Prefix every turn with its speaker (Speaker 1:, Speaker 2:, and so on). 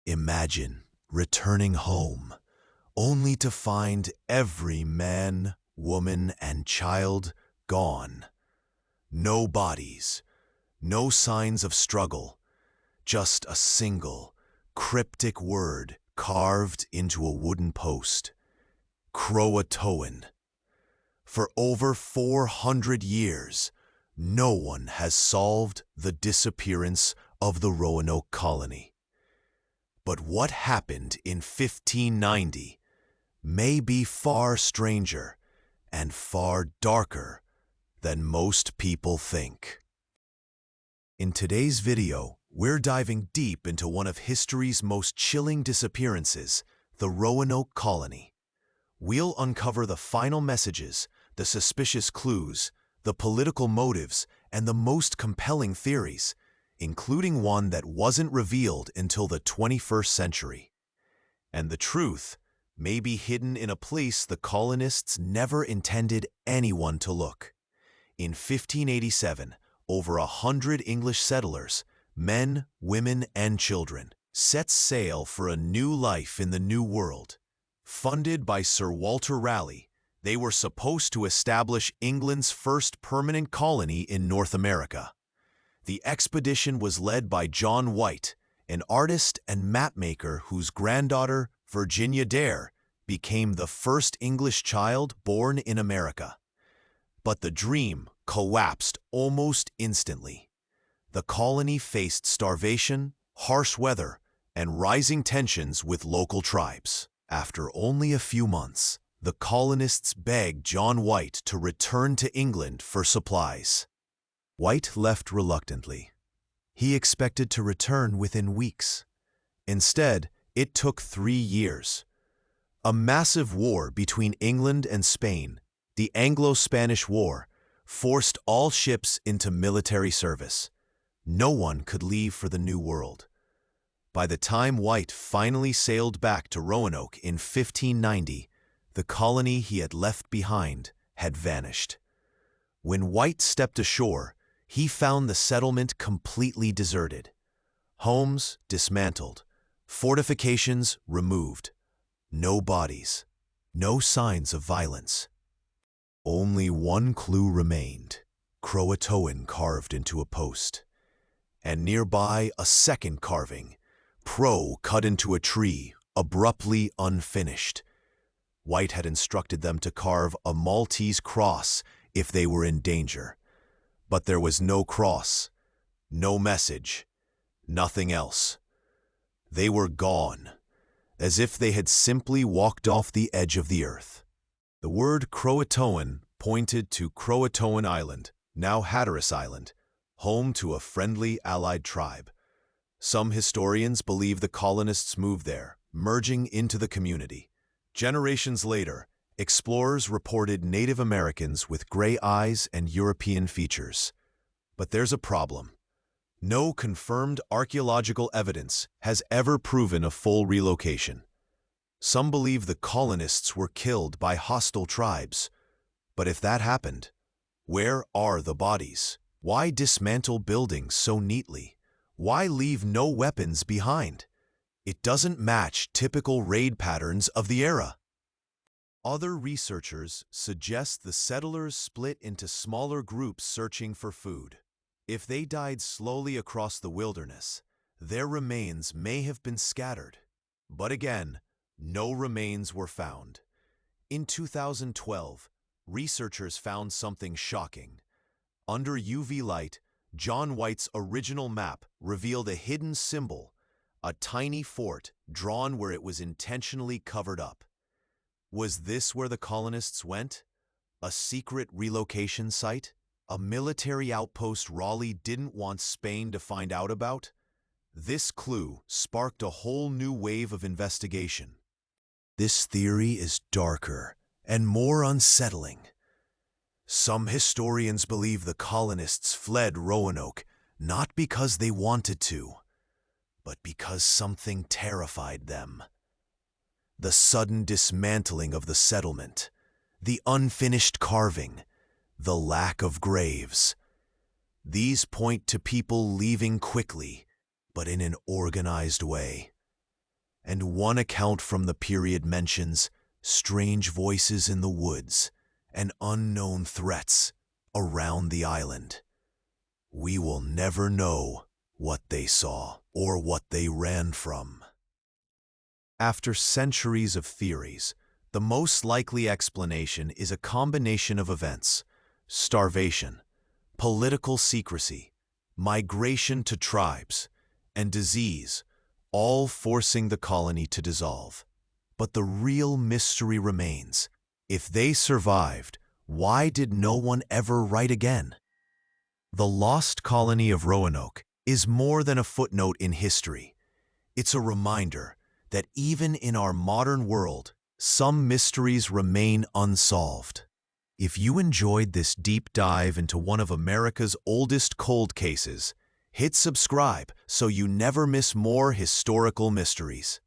Speaker 1: Imagine returning home, only to find every man, woman, and child gone. No bodies, no signs of struggle, just a single, cryptic word carved into a wooden post. CROATOAN. For over 400 years, no one has solved the disappearance of the Roanoke Colony. But what happened in 1590 may be far stranger and far darker than most people think. In today's video, we're diving deep into one of history's most chilling disappearances, the Roanoke Colony. We'll uncover the final messages, the suspicious clues, the political motives, and the most compelling theories, including one that wasn't revealed until the 21st century. And the truth may be hidden in a place the colonists never intended anyone to look. In 1587, over 100 English settlers, men, women, and children, set sail for a new life in the New World. Funded by Sir Walter Raleigh, they were supposed to establish England's first permanent colony in North America. The expedition was led by John White, an artist and mapmaker whose granddaughter, Virginia Dare, became the first English child born in America. But the dream collapsed almost instantly. The colony faced starvation, harsh weather, and rising tensions with local tribes. After only a few months, the colonists begged John White to return to England for supplies. White left reluctantly. He expected to return within weeks. Instead, it took 3 years. A massive war between England and Spain, the Anglo-Spanish War, forced all ships into military service. No one could leave for the New World. By the time White finally sailed back to Roanoke in 1590, the colony he had left behind had vanished. When White stepped ashore, he found the settlement completely deserted. Homes dismantled, fortifications removed. No bodies, no signs of violence. Only one clue remained, CROATOAN carved into a post. And nearby a second carving, PRO cut into a tree, abruptly unfinished. White had instructed them to carve a Maltese cross if they were in danger. But there was no cross, no message, nothing else. They were gone, as if they had simply walked off the edge of the earth. The word CROATOAN pointed to CROATOAN Island, now Hatteras Island, home to a friendly allied tribe. Some historians believe the colonists moved there, merging into the community. Generations later, explorers reported Native Americans with gray eyes and European features. But there's a problem. No confirmed archaeological evidence has ever proven a full relocation. Some believe the colonists were killed by hostile tribes. But if that happened, where are the bodies? Why dismantle buildings so neatly? Why leave no weapons behind? It doesn't match typical raid patterns of the era. Other researchers suggest the settlers split into smaller groups searching for food. If they died slowly across the wilderness, their remains may have been scattered. But again, no remains were found. In 2012, researchers found something shocking. Under UV light, John White's original map revealed a hidden symbol, a tiny fort drawn where it was intentionally covered up. Was this where the colonists went? A secret relocation site? A military outpost Raleigh didn't want Spain to find out about? This clue sparked a whole new wave of investigation. This theory is darker and more unsettling. Some historians believe the colonists fled Roanoke not because they wanted to, but because something terrified them. The sudden dismantling of the settlement, the unfinished carving, the lack of graves. These point to people leaving quickly, but in an organized way. and one account from the period mentions strange voices in the woods and unknown threats around the island. We will never know what they saw or what they ran from. After centuries of theories, the most likely explanation is a combination of events: starvation, political secrecy, migration to tribes, and disease, all forcing the colony to dissolve. But the real mystery remains. If they survived, why did no one ever write again? The lost colony of Roanoke is more than a footnote in history. It's a reminder that even in our modern world, some mysteries remain unsolved. If you enjoyed this deep dive into one of America's oldest cold cases, hit subscribe so you never miss more historical mysteries.